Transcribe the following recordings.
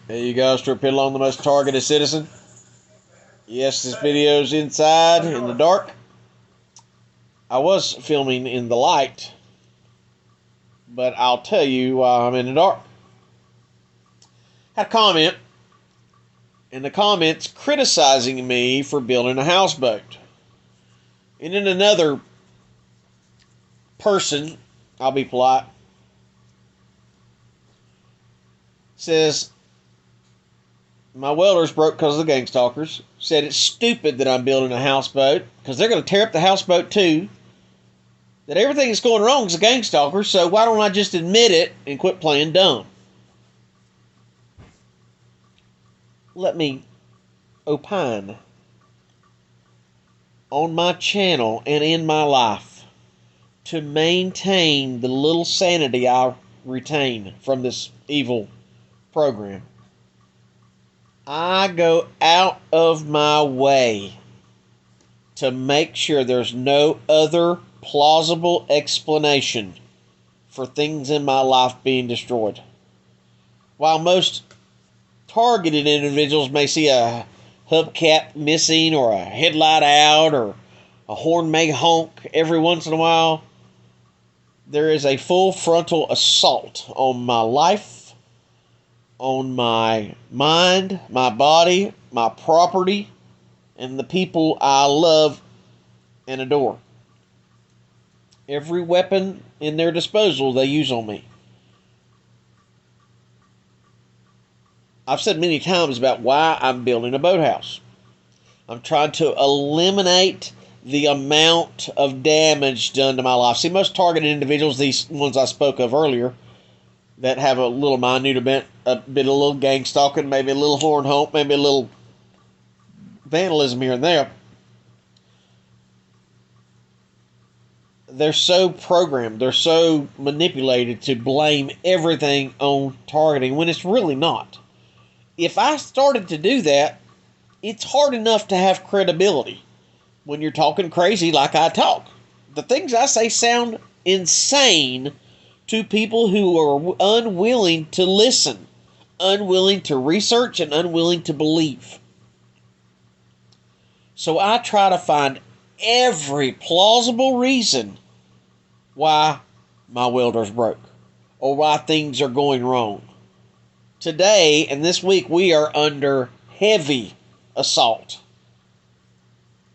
There you go, Stuart Pidlong, the most targeted citizen. Yes, this video's inside in the dark. I was filming in the light, but I'll tell you why I'm in the dark. Had a comment, and the comment's criticizing me for building a houseboat. And then another person, I'll be polite, says, my welder's broke because of the gang stalkers. Said it's stupid that I'm building a houseboat because they're going to tear up the houseboat too. That everything that's going wrong is the gang stalkers, so why don't I just admit it and quit playing dumb? Let me opine. On my channel and in my life, to maintain the little sanity I retain from this evil program, I go out of my way to make sure there's no other plausible explanation for things in my life being destroyed. While most targeted individuals may see a hubcap missing or a headlight out or a horn may honk every once in a while, there is a full frontal assault on my life, on my mind, my body, my property, and the people I love and adore. Every weapon in their disposal they use on me. I've said many times about why I'm building a boathouse. I'm trying to eliminate the amount of damage done to my life. See, most targeted individuals, these ones I spoke of earlier, that have a little minute event, a bit of little gang stalking, maybe a little horn honk, maybe a little vandalism here and there, they're so programmed, they're so manipulated to blame everything on targeting when it's really not. If I started to do that, it's hard enough to have credibility when you're talking crazy like I talk. The things I say sound insane to people who are unwilling to listen, unwilling to research, and unwilling to believe. So I try to find every plausible reason why my welder's broke or why things are going wrong. Today and this week we are under heavy assault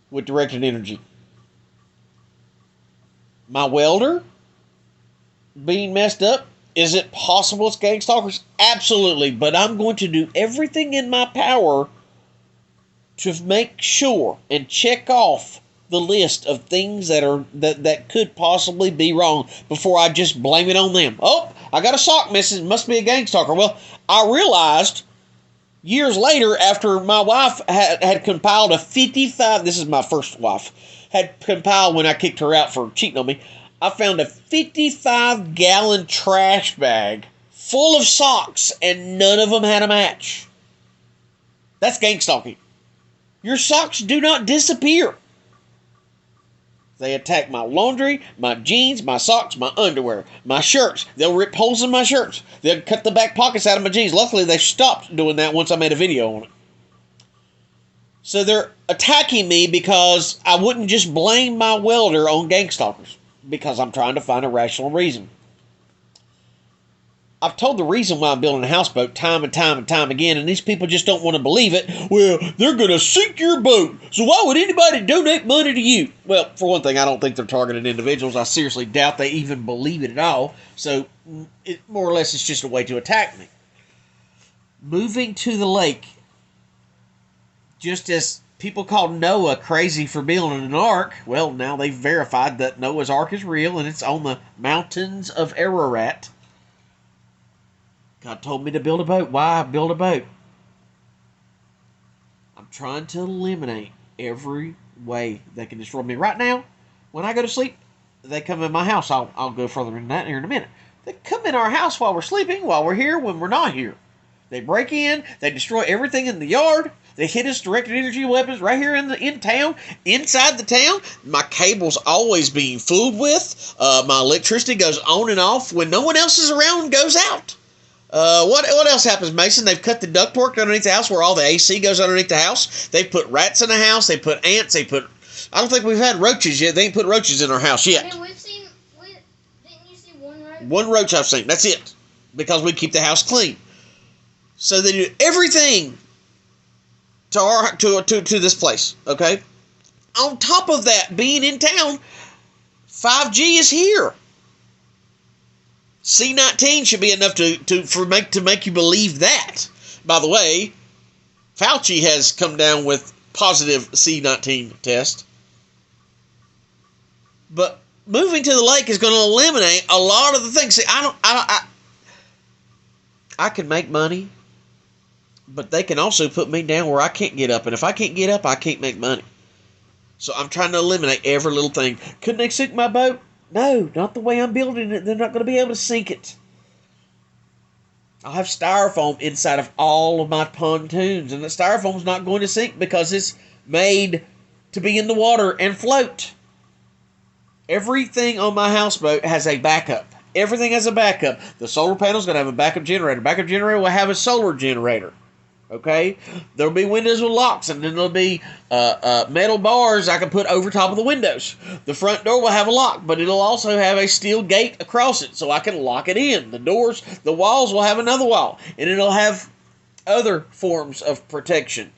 with directed energy. My welder being messed up, is it possible it's gang stalkers? Absolutely, but I'm going to do everything in my power to make sure and check off the list of things that could possibly be wrong before I just blame it on them. Oh, I got a sock missing. Must be a gang stalker. Well, I realized years later, after my wife had compiled a 55, this is my first wife, had compiled when I kicked her out for cheating on me, I found a 55-gallon trash bag full of socks, and none of them had a match. That's gang stalking. Your socks do not disappear. They attack my laundry, my jeans, my socks, my underwear, my shirts. They'll rip holes in my shirts. They'll cut the back pockets out of my jeans. Luckily, they stopped doing that once I made a video on it. So they're attacking me because I wouldn't just blame my welder on gang stalkers, because I'm trying to find a rational reason. I've told the reason why I'm building a houseboat time and time again, and these people just don't want to believe it. Well, they're going to sink your boat, so why would anybody donate money to you? Well, for one thing, I don't think they're targeted individuals. I seriously doubt they even believe it at all. So, more or less, it's just a way to attack me. Moving to the lake, just as people called Noah crazy for building an ark, well, now they've verified that Noah's ark is real, and it's on the mountains of Ararat. God told me to build a boat. Why build a boat? I'm trying to eliminate every way they can destroy me. Right now, when I go to sleep, they come in my house. I'll go further in that here in a minute. They come in our house while we're sleeping, while we're here, when we're not here. They break in. They destroy everything in the yard. They hit us directed energy weapons right here in town, inside the town. My cable's always being fooled with. My electricity goes on and off when no one else is around and goes out. What else happens, Mason? They've cut the ductwork underneath the house where all the AC goes underneath the house. They've put rats in the house. They put ants. I don't think we've had roaches yet. They ain't put roaches in our house yet. I mean, didn't you see one roach? One roach I've seen. That's it. Because we keep the house clean. So they do everything to this place, okay? On top of that, being in town, 5G is here. C19 should be enough to make you believe that. By the way, Fauci has come down with positive C19 test. But moving to the lake is going to eliminate a lot of the things. See, I can make money, but they can also put me down where I can't get up. And if I can't get up, I can't make money. So I'm trying to eliminate every little thing. Couldn't they sink my boat? No, not the way I'm building it. They're not going to be able to sink it. I'll have styrofoam inside of all of my pontoons. And the styrofoam's not going to sink because it's made to be in the water and float. Everything on my houseboat has a backup. Everything has a backup. The solar panel's going to have a backup generator. Backup generator will have a solar generator. Okay? There'll be windows with locks, and then there'll be metal bars I can put over top of the windows. The front door will have a lock, but it'll also have a steel gate across it, so I can lock it in. The walls will have another wall, and it'll have other forms of protection.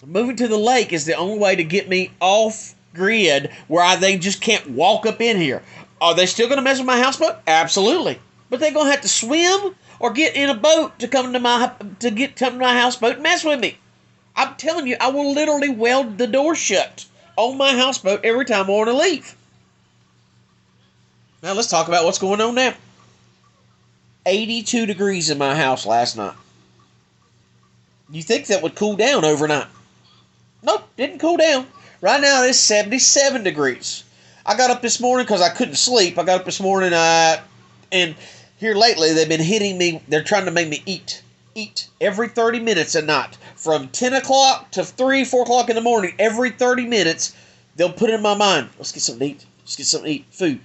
Moving to the lake is the only way to get me off grid where they just can't walk up in here. Are they still going to mess with my houseboat? Absolutely. But they're going to have to swim or get in a boat to come to my houseboat and mess with me. I'm telling you, I will literally weld the door shut on my houseboat every time I want to leave. Now let's talk about what's going on now. 82 degrees in my house last night. You think that would cool down overnight? Nope, didn't cool down. Right now it's 77 degrees. I got up this morning because I couldn't sleep. I got up this morning and here lately they've been hitting me. They're trying to make me eat every 30 minutes a night. From 10 o'clock to 3, 4 o'clock in the morning, every 30 minutes, they'll put it in my mind, let's get something to eat. Let's get something to eat.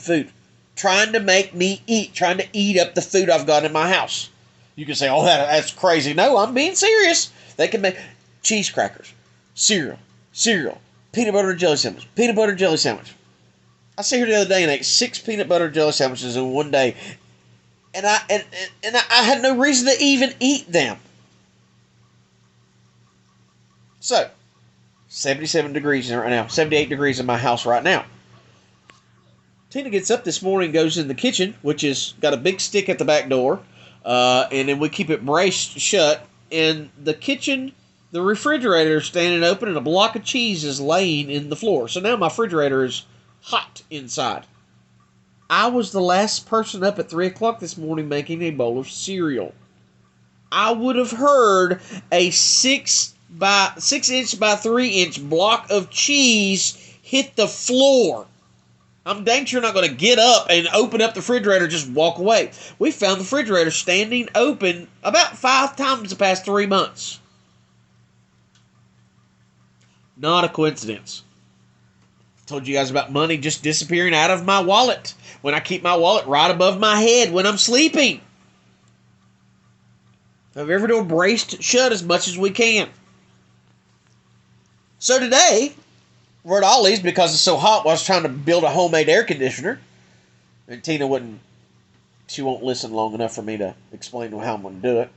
Food. Trying to make me eat. Trying to eat up the food I've got in my house. You can say, oh, that's crazy. No, I'm being serious. They can make cheese crackers, cereal, peanut butter and jelly sandwich. I sat here the other day and ate 6 peanut butter and jelly sandwiches in one day. And I had no reason to even eat them. So, 77 degrees right now. 78 degrees in my house right now. Tina gets up this morning, goes in the kitchen, which has got a big stick at the back door. And then we keep it braced shut. In the kitchen, the refrigerator is standing open and a block of cheese is laying in the floor. So now my refrigerator is hot inside. I was the last person up at 3 o'clock this morning making a bowl of cereal. I would have heard a 6 inch by 3 inch block of cheese hit the floor. I'm dang sure not going to get up and open up the refrigerator and just walk away. We found the refrigerator standing open about 5 times the past 3 months. Not a coincidence. Told you guys about money just disappearing out of my wallet when I keep my wallet right above my head when I'm sleeping. Have every door braced shut as much as we can. So today, we're at Ollie's because it's so hot. I was trying to build a homemade air conditioner. And Tina she won't listen long enough for me to explain how I'm going to do it.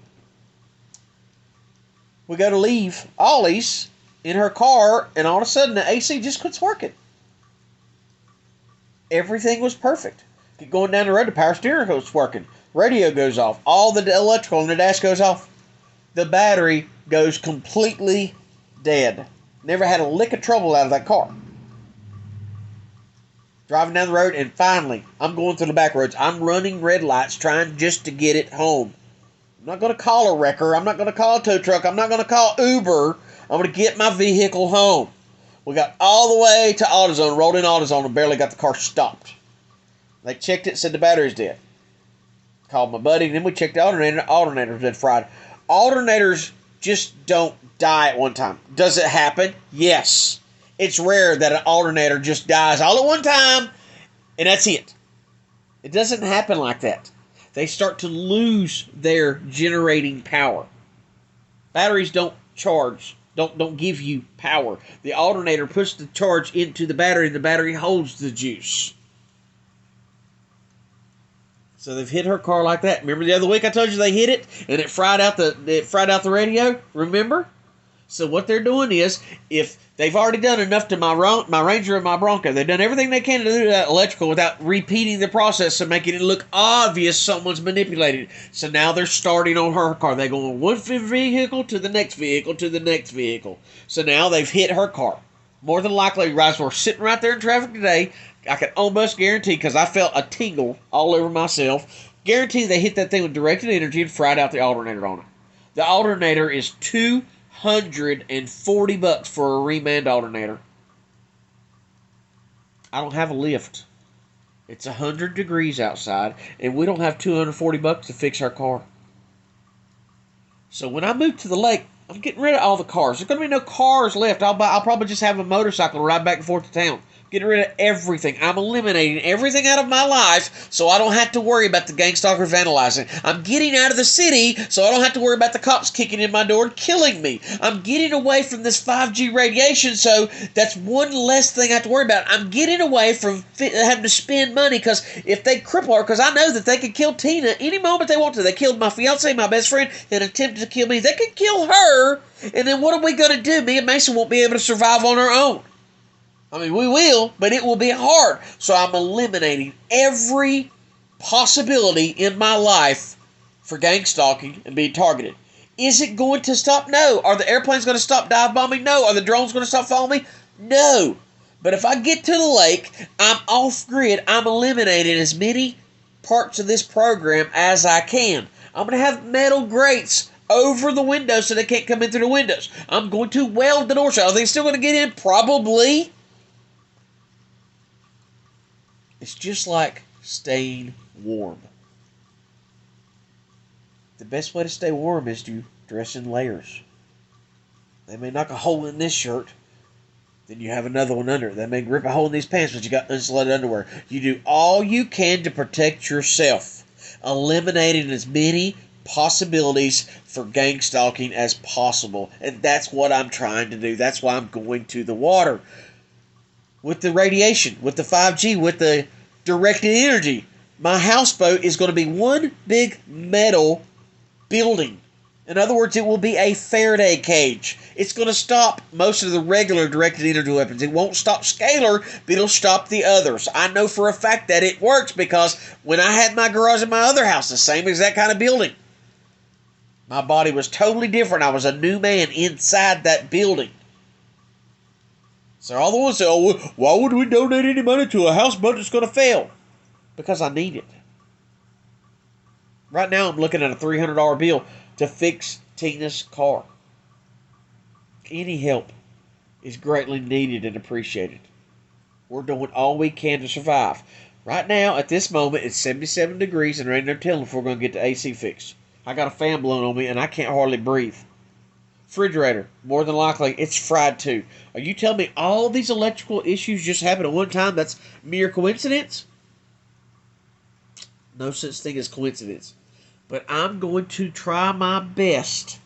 We go to leave Ollie's in her car, and all of a sudden the AC just quits working. Everything was perfect. Going down the road, the power steering wheel's working. Radio goes off. All the electrical on the dash goes off. The battery goes completely dead. Never had a lick of trouble out of that car. Driving down the road, and finally, I'm going through the back roads. I'm running red lights trying just to get it home. I'm not going to call a wrecker. I'm not going to call a tow truck. I'm not going to call Uber. I'm going to get my vehicle home. We got all the way to AutoZone, rolled in AutoZone, and barely got the car stopped. They checked it, said the battery's dead. Called my buddy, and then we checked the alternator. The alternator's dead fried. Alternators just don't die at one time. Does it happen? Yes. It's rare that an alternator just dies all at one time, and that's it. It doesn't happen like that. they start to lose their generating power. Batteries don't charge, don't give you power. The alternator puts the charge into the battery, and the battery holds the juice. So they've hit her car like that. Remember the other week I told you they hit it and it fried out the radio? Remember? So what they're doing is, if they've already done enough to my Ranger and my Bronco, they've done everything they can to do that electrical without repeating the process and making it look obvious someone's manipulated it. So now they're starting on her car. They're going one vehicle to the next vehicle to the next vehicle. So now they've hit her car. More than likely, guys, we're sitting right there in traffic today. I can almost guarantee, because I felt a tingle all over myself, guarantee they hit that thing with directed energy and fried out the alternator on it. The alternator is $240 for a Remand alternator. I don't have a lift. It's 100 degrees outside, and we don't have $240 to fix our car. So when I move to the lake, I'm getting rid of all the cars. There's going to be no cars left. I'll probably just have a motorcycle to ride back and forth to town. Getting rid of everything. I'm eliminating everything out of my life so I don't have to worry about the gang stalker vandalizing. I'm getting out of the city so I don't have to worry about the cops kicking in my door and killing me. I'm getting away from this 5G radiation, so that's one less thing I have to worry about. I'm getting away from having to spend money, because if they cripple her, because I know that they could kill Tina any moment they want to. They killed my fiance, my best friend, and attempted to kill me. They could kill her, and then what are we going to do? Me and Mason won't be able to survive on our own. I mean, we will, but it will be hard. So I'm eliminating every possibility in my life for gang stalking and being targeted. Is it going to stop? No. Are the airplanes going to stop dive bombing? No. Are the drones going to stop following me? No. But if I get to the lake, I'm off grid. I'm eliminating as many parts of this program as I can. I'm going to have metal grates over the windows so they can't come in through the windows. I'm going to weld the door shut. Are they still going to get in? Probably. It's just like staying warm. The best way to stay warm is to dress in layers. They may knock a hole in this shirt, then you have another one under. They may rip a hole in these pants, but you got insulated underwear. You do all you can to protect yourself, eliminating as many possibilities for gang stalking as possible. And that's what I'm trying to do. That's why I'm going to the water. With the radiation, with the 5G, with the directed energy, my houseboat is going to be one big metal building. In other words, it will be a Faraday cage. It's going to stop most of the regular directed energy weapons. It won't stop Scalar, but it'll stop the others. I know for a fact that it works, because when I had my garage in my other house, the same exact kind of building, my body was totally different. I was a new man inside that building. So all the ones say, oh, why would we donate any money to a houseboat that's going to fail? Because I need it. Right now I'm looking at a $300 bill to fix Tina's car. Any help is greatly needed and appreciated. We're doing all we can to survive. Right now, at this moment, it's 77 degrees and there ain't no telling if we're going to get the AC fixed. I got a fan blowing on me and I can't hardly breathe. Refrigerator, more than likely, it's fried too. Are you telling me all these electrical issues just happened at one time? That's mere coincidence? No such thing as coincidence. But I'm going to try my best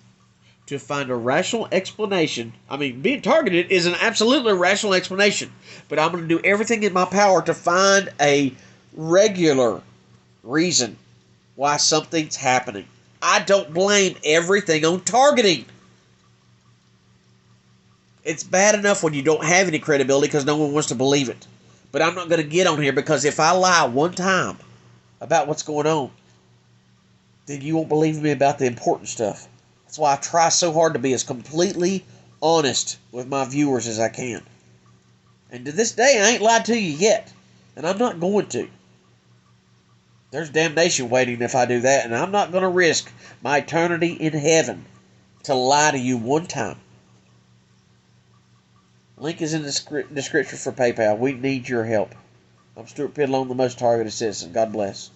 to find a rational explanation. I mean, being targeted is an absolutely rational explanation. But I'm going to do everything in my power to find a regular reason why something's happening. I don't blame everything on targeting. It's bad enough when you don't have any credibility because no one wants to believe it. But I'm not going to get on here, because if I lie one time about what's going on, then you won't believe me about the important stuff. That's why I try so hard to be as completely honest with my viewers as I can. And to this day, I ain't lied to you yet. And I'm not going to. There's damnation waiting if I do that, and I'm not going to risk my eternity in heaven to lie to you one time. Link is in the description for PayPal. We need your help. I'm Stuart Pidlone, the most targeted citizen. God bless.